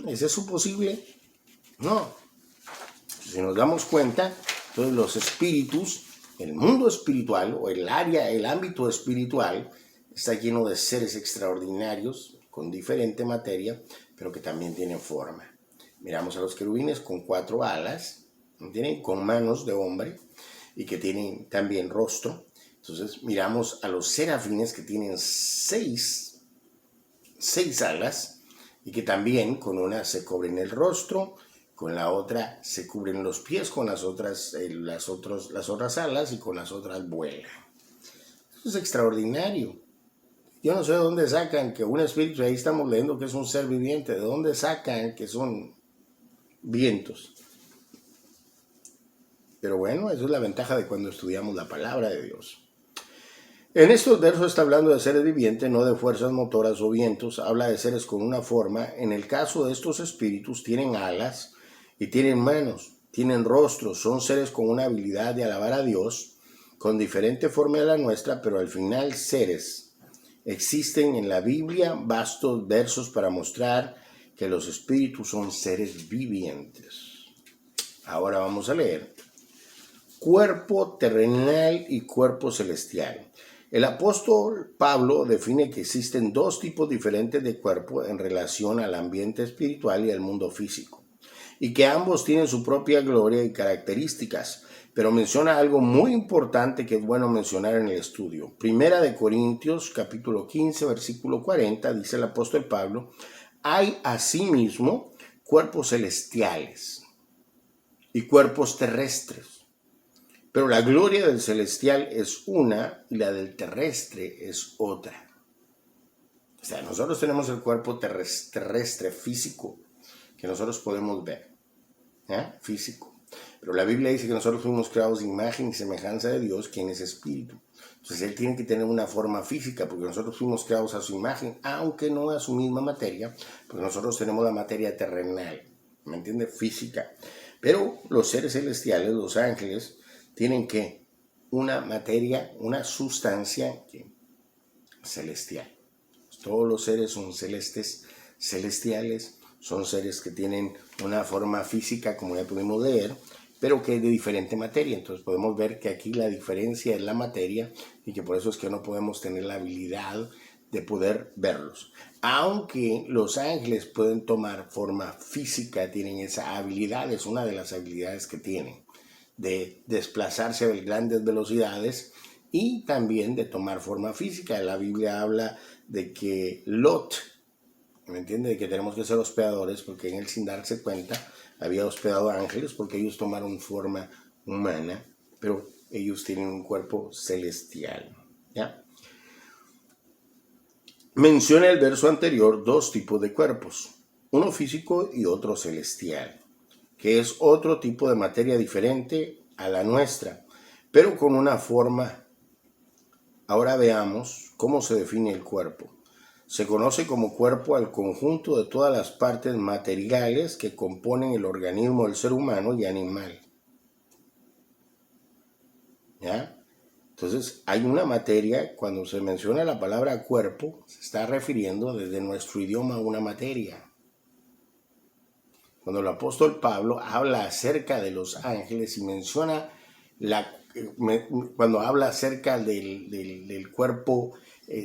¿Es eso posible? No. Si nos damos cuenta, entonces los espíritus, el mundo espiritual o el ámbito espiritual está lleno de seres extraordinarios con diferente materia, pero que también tienen forma. Miramos a los querubines con 4 alas, ¿entienden? Con manos de hombre y que tienen también rostro. Entonces miramos a los serafines que tienen 6 alas y que también con una se cubren el rostro, con la otra se cubren los pies, con las otras alas y con las otras vuelan. Eso es extraordinario. Yo no sé de dónde sacan que un espíritu, ahí estamos leyendo que es un ser viviente, de dónde sacan que son vientos. Pero bueno, eso es la ventaja de cuando estudiamos la palabra de Dios. En estos versos está hablando de seres vivientes, no de fuerzas motoras o vientos. Habla de seres con una forma. En el caso de estos espíritus, tienen alas y tienen manos, tienen rostros. Son seres con una habilidad de alabar a Dios, con diferente forma de la nuestra, pero al final seres. Existen en la Biblia vastos versos para mostrar que los espíritus son seres vivientes. Ahora vamos a leer. Cuerpo terrenal y cuerpo celestial. El apóstol Pablo define que existen 2 tipos diferentes de cuerpo en relación al ambiente espiritual y al mundo físico, y que ambos tienen su propia gloria y características, pero menciona algo muy importante que es bueno mencionar en el estudio. Primera de Corintios, capítulo 15, versículo 40, dice el apóstol Pablo, hay asimismo cuerpos celestiales y cuerpos terrestres. Pero la gloria del celestial es una y la del terrestre es otra. O sea, nosotros tenemos el cuerpo terrestre físico que nosotros podemos ver, físico. Pero la Biblia dice que nosotros fuimos creados de imagen y semejanza de Dios, quien es espíritu. Entonces Él tiene que tener una forma física, porque nosotros fuimos creados a su imagen, aunque no a su misma materia, porque nosotros tenemos la materia terrenal, ¿me entiende? Física. Pero los seres celestiales, los ángeles, tienen que una materia, una sustancia celestial. Todos los seres son celestiales, son seres que tienen una forma física, como ya pudimos leer, pero que es de diferente materia. Entonces podemos ver que aquí la diferencia es la materia y que por eso es que no podemos tener la habilidad de poder verlos. Aunque los ángeles pueden tomar forma física, tienen esa habilidad, es una de las habilidades que tienen, de desplazarse a grandes velocidades y también de tomar forma física. La Biblia habla de que Lot, ¿me entiende? De que tenemos que ser hospedadores, porque en él, sin darse cuenta, había hospedado ángeles, porque ellos tomaron forma humana, pero ellos tienen un cuerpo celestial. ¿Ya? Menciona el verso anterior 2 tipos de cuerpos, uno físico y otro celestial, que es otro tipo de materia diferente a la nuestra, pero con una forma. Ahora veamos cómo se define el cuerpo. Se conoce como cuerpo al conjunto de todas las partes materiales que componen el organismo del ser humano y animal. ¿Ya? Entonces, hay una materia, cuando se menciona la palabra cuerpo, se está refiriendo desde nuestro idioma a una materia. Cuando el apóstol Pablo habla acerca de los ángeles y menciona cuando habla acerca del cuerpo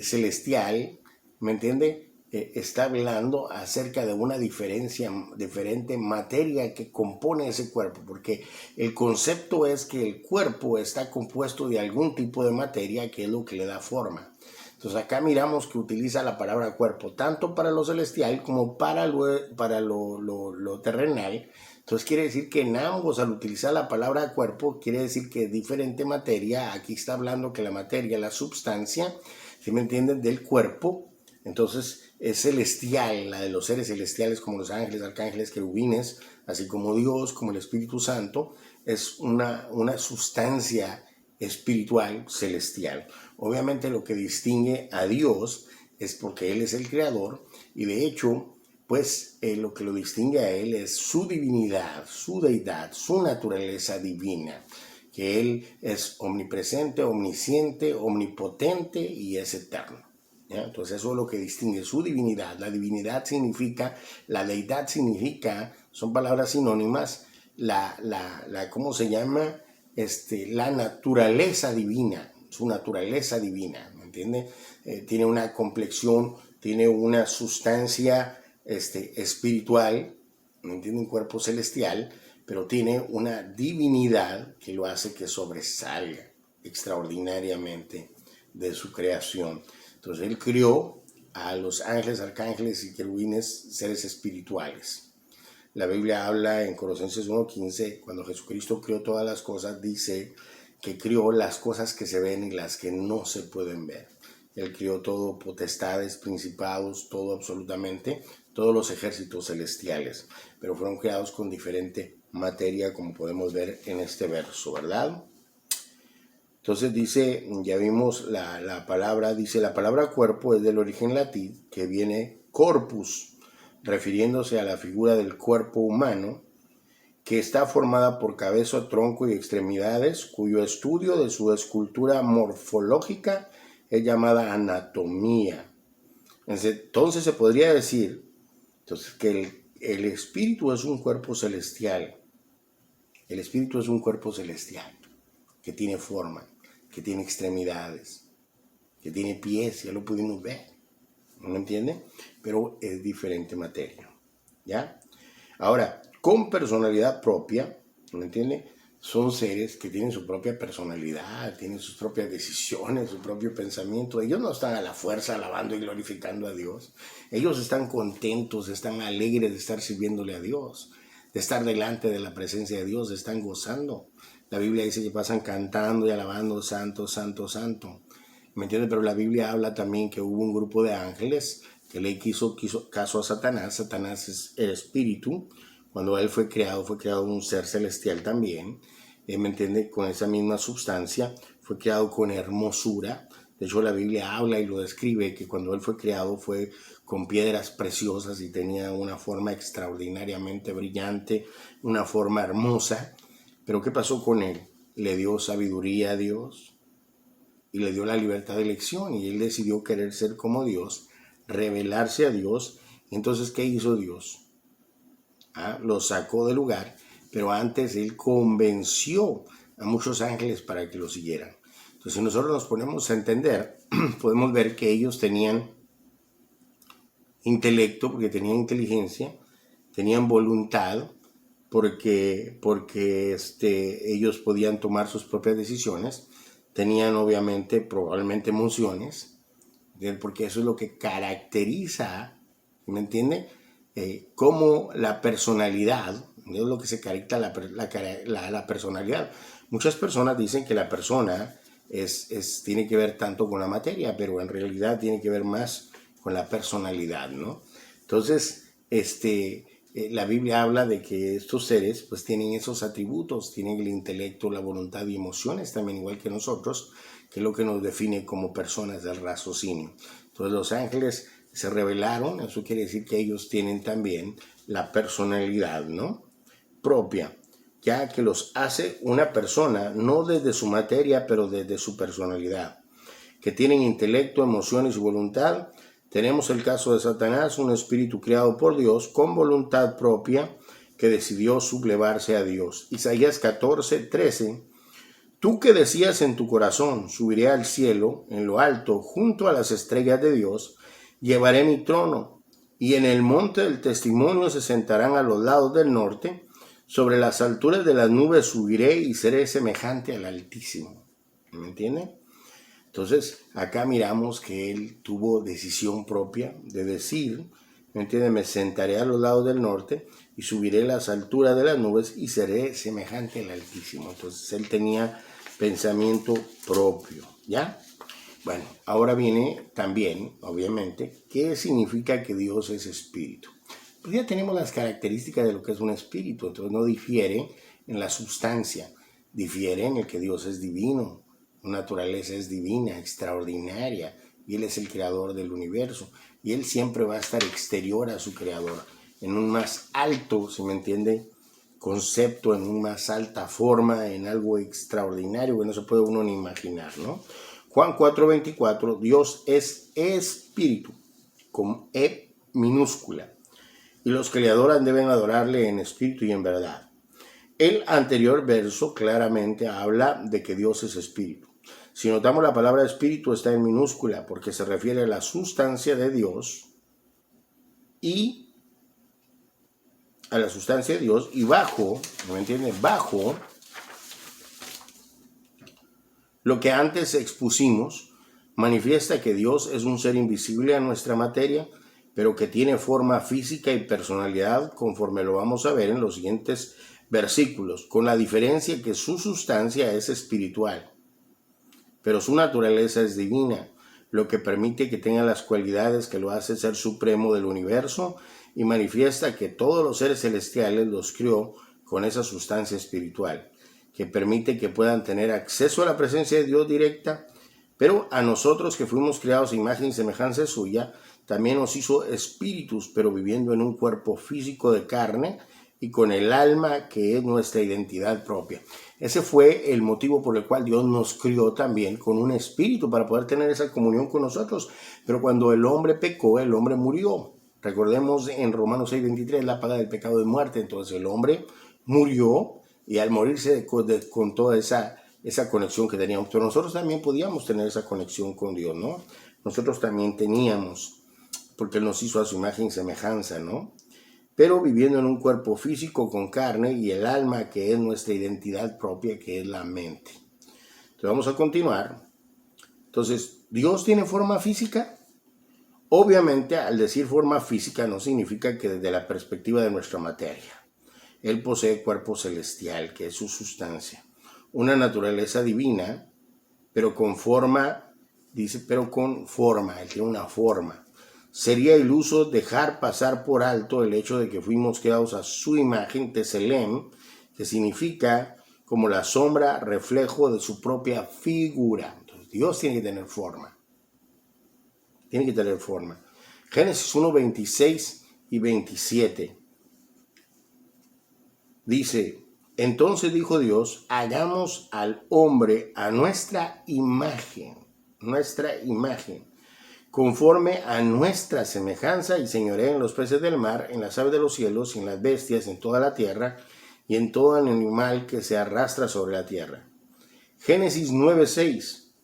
celestial, ¿me entiende? Está hablando acerca de una diferente materia que compone ese cuerpo, porque el concepto es que el cuerpo está compuesto de algún tipo de materia que es lo que le da forma. Entonces acá miramos que utiliza la palabra cuerpo tanto para lo celestial como para lo terrenal. Entonces quiere decir que en ambos, al utilizar la palabra cuerpo, quiere decir que es diferente materia. Aquí está hablando que la materia, la substancia, ¿sí me entienden? Del cuerpo. Entonces es celestial, la de los seres celestiales como los ángeles, arcángeles, querubines, así como Dios, como el Espíritu Santo, es una sustancia espiritual celestial. Obviamente lo que distingue a Dios es porque Él es el creador y de hecho, pues lo que lo distingue a Él es su divinidad, su deidad, su naturaleza divina, que Él es omnipresente, omnisciente, omnipotente y es eterno. ¿Ya? Entonces eso es lo que distingue su divinidad. La divinidad significa, la deidad significa, son palabras sinónimas, ¿cómo se llama? La naturaleza divina, su naturaleza divina, ¿me entiende? Tiene una complexión, tiene una sustancia espiritual, ¿me entiende? Un cuerpo celestial, pero tiene una divinidad que lo hace que sobresalga extraordinariamente de su creación. Entonces Él crió a los ángeles, arcángeles y querubines, seres espirituales. La Biblia habla en Colosenses 1:15, cuando Jesucristo crió todas las cosas, dice que crió las cosas que se ven y las que no se pueden ver. Él crió todo, potestades, principados, todo absolutamente, todos los ejércitos celestiales, pero fueron creados con diferente materia, como podemos ver en este verso, ¿verdad? Entonces dice, ya vimos la palabra, dice la palabra cuerpo es del origen latín, que viene corpus, refiriéndose a la figura del cuerpo humano, que está formada por cabeza, tronco y extremidades, cuyo estudio de su escultura morfológica es llamada anatomía. Entonces se podría decir que el espíritu es un cuerpo celestial. El espíritu es un cuerpo celestial que tiene forma, que tiene extremidades, que tiene pies, ya lo pudimos ver. ¿No me entiende? Pero es diferente materia, ¿ya? Ahora, con personalidad propia, ¿no me entiende? Son seres que tienen su propia personalidad, tienen sus propias decisiones, su propio pensamiento. Ellos no están a la fuerza alabando y glorificando a Dios. Ellos están contentos, están alegres de estar sirviéndole a Dios, de estar delante de la presencia de Dios, están gozando. La Biblia dice que pasan cantando y alabando, santo, santo, santo. ¿Me entiendes? Pero la Biblia habla también que hubo un grupo de ángeles que le hizo caso a Satanás. Satanás es el espíritu. Cuando él fue creado un ser celestial también. ¿Me entiende? Con esa misma sustancia. Fue creado con hermosura. De hecho, la Biblia habla y lo describe que cuando él fue creado fue con piedras preciosas y tenía una forma extraordinariamente brillante, una forma hermosa. Pero ¿qué pasó con él? Le dio sabiduría a Dios y le dio la libertad de elección y él decidió querer ser como Dios, revelarse a Dios. Entonces, ¿qué hizo Dios? Lo sacó del lugar, pero antes él convenció a muchos ángeles para que lo siguieran. Entonces, si nosotros nos ponemos a entender, podemos ver que ellos tenían intelecto, porque tenían inteligencia, tenían voluntad, porque ellos podían tomar sus propias decisiones, tenían obviamente probablemente emociones, porque eso es lo que caracteriza, ¿me entiende? Como la personalidad, es lo que se caracteriza la personalidad. Muchas personas dicen que la persona tiene que ver tanto con la materia, pero en realidad tiene que ver más con la personalidad, ¿no? Entonces, la Biblia habla de que estos seres pues tienen esos atributos, tienen el intelecto, la voluntad y emociones también igual que nosotros, que es lo que nos define como personas del raciocinio. Entonces los ángeles se revelaron, eso quiere decir que ellos tienen también la personalidad, ¿no? Propia, ya que los hace una persona, no desde su materia, pero desde su personalidad, que tienen intelecto, emociones y voluntad. Tenemos el caso de Satanás, un espíritu creado por Dios con voluntad propia que decidió sublevarse a Dios. Isaías 14:13. Tú que decías en tu corazón, subiré al cielo, en lo alto, junto a las estrellas de Dios, llevaré mi trono, y en el monte del testimonio se sentarán a los lados del norte, sobre las alturas de las nubes subiré y seré semejante al Altísimo. ¿Me entienden? Entonces, acá miramos que él tuvo decisión propia de decir, ¿me entiendes? Me sentaré a los lados del norte y subiré las alturas de las nubes y seré semejante al Altísimo. Entonces, él tenía pensamiento propio, ¿ya? Bueno, ahora viene también, obviamente, ¿qué significa que Dios es espíritu? Pues ya tenemos las características de lo que es un espíritu, entonces no difiere en la sustancia, difiere en el que Dios es divino, su naturaleza es divina, extraordinaria, y Él es el creador del universo, y Él siempre va a estar exterior a su creador, en un más alto, ¿se me entiende?, concepto, en una más alta forma, en algo extraordinario que no se puede uno ni imaginar, ¿no? Juan 4:24, Dios es espíritu, con E minúscula, y los que le adoran deben adorarle en espíritu y en verdad. El anterior verso claramente habla de que Dios es espíritu. Si notamos, la palabra espíritu está en minúscula porque se refiere a la sustancia de Dios y a la sustancia de Dios, y bajo, ¿me entienden? Bajo lo que antes expusimos, manifiesta que Dios es un ser invisible a nuestra materia, pero que tiene forma física y personalidad, conforme lo vamos a ver en los siguientes versículos, con la diferencia que su sustancia es espiritual, pero su naturaleza es divina, lo que permite que tenga las cualidades que lo hace ser supremo del universo, y manifiesta que todos los seres celestiales los creó con esa sustancia espiritual, que permite que puedan tener acceso a la presencia de Dios directa, pero a nosotros que fuimos creados a imagen y semejanza suya, también nos hizo espíritus, pero viviendo en un cuerpo físico de carne y con el alma que es nuestra identidad propia. Ese fue el motivo por el cual Dios nos crió también con un espíritu para poder tener esa comunión con nosotros. Pero cuando el hombre pecó, el hombre murió. Recordemos en Romanos 6:23, la paga del pecado es muerte. Entonces el hombre murió, y al morirse con toda esa conexión que teníamos, pero nosotros también podíamos tener esa conexión con Dios, ¿no? Nosotros también teníamos, porque Él nos hizo a su imagen y semejanza, ¿no? Pero viviendo en un cuerpo físico con carne y el alma que es nuestra identidad propia, que es la mente. Entonces vamos a continuar. Entonces, ¿Dios tiene forma física? Obviamente, al decir forma física no significa que desde la perspectiva de nuestra materia. Él posee cuerpo celestial, que es su sustancia, una naturaleza divina, pero con forma, dice, pero con forma, él tiene una forma. Sería iluso dejar pasar por alto el hecho de que fuimos creados a su imagen, Tselem, que significa como la sombra, reflejo de su propia figura. Entonces, Dios tiene que tener forma. Tiene que tener forma. Génesis 1:26 y 27. Dice, entonces dijo Dios, hagamos al hombre a nuestra imagen, conforme a nuestra semejanza, y señoree en los peces del mar, en las aves de los cielos, y en las bestias, en toda la tierra, y en todo animal que se arrastra sobre la tierra. Génesis 9:6.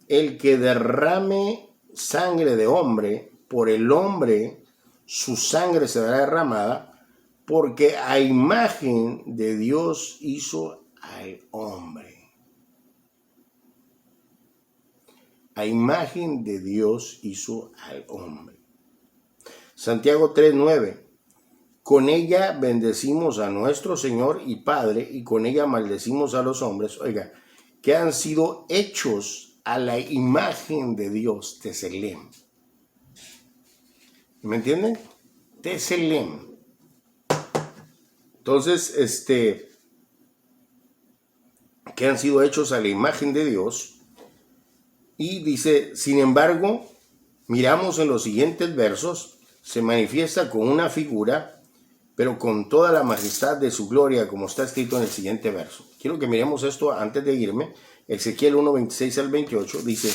El que derrame sangre de hombre, por el hombre su sangre será derramada, porque a imagen de Dios hizo al hombre. A imagen de Dios hizo al hombre. Santiago 3:9. Con ella bendecimos a nuestro Señor y Padre, y con ella maldecimos a los hombres, oiga, que han sido hechos a la imagen de Dios, Tselem. ¿Me entienden? Tselem. Entonces, que han sido hechos a la imagen de Dios. Y dice, sin embargo, miramos en los siguientes versos, se manifiesta con una figura, pero con toda la majestad de su gloria, como está escrito en el siguiente verso. Quiero que miremos esto antes de irme. Ezequiel 1:26 al 28 dice,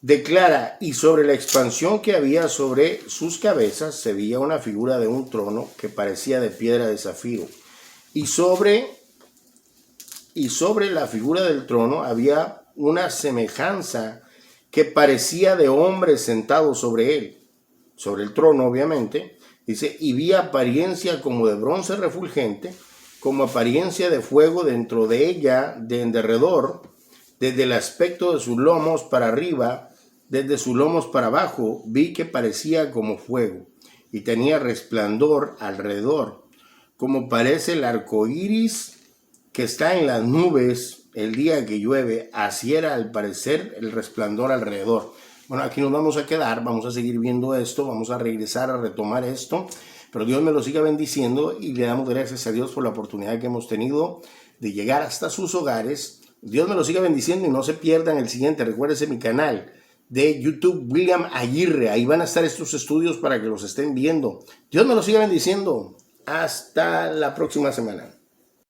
declara, y sobre la expansión que había sobre sus cabezas se veía una figura de un trono que parecía de piedra de zafiro, y sobre la figura del trono había una semejanza que parecía de hombre sentado sobre él, sobre el trono obviamente. Dice, y vi apariencia como de bronce refulgente, como apariencia de fuego dentro de ella, de en derredor, desde el aspecto de sus lomos para arriba, desde sus lomos para abajo, vi que parecía como fuego, y tenía resplandor alrededor, como parece el arco iris que está en las nubes el día que llueve, así era al parecer el resplandor alrededor. Bueno, aquí nos vamos a quedar, vamos a seguir viendo esto, vamos a regresar a retomar esto, pero Dios me lo siga bendiciendo y le damos gracias a Dios por la oportunidad que hemos tenido de llegar hasta sus hogares. Dios me lo siga bendiciendo y no se pierdan el siguiente. Recuérdense mi canal de YouTube, William Aguirre. Ahí van a estar estos estudios para que los estén viendo. Dios me lo siga bendiciendo. Hasta la próxima semana.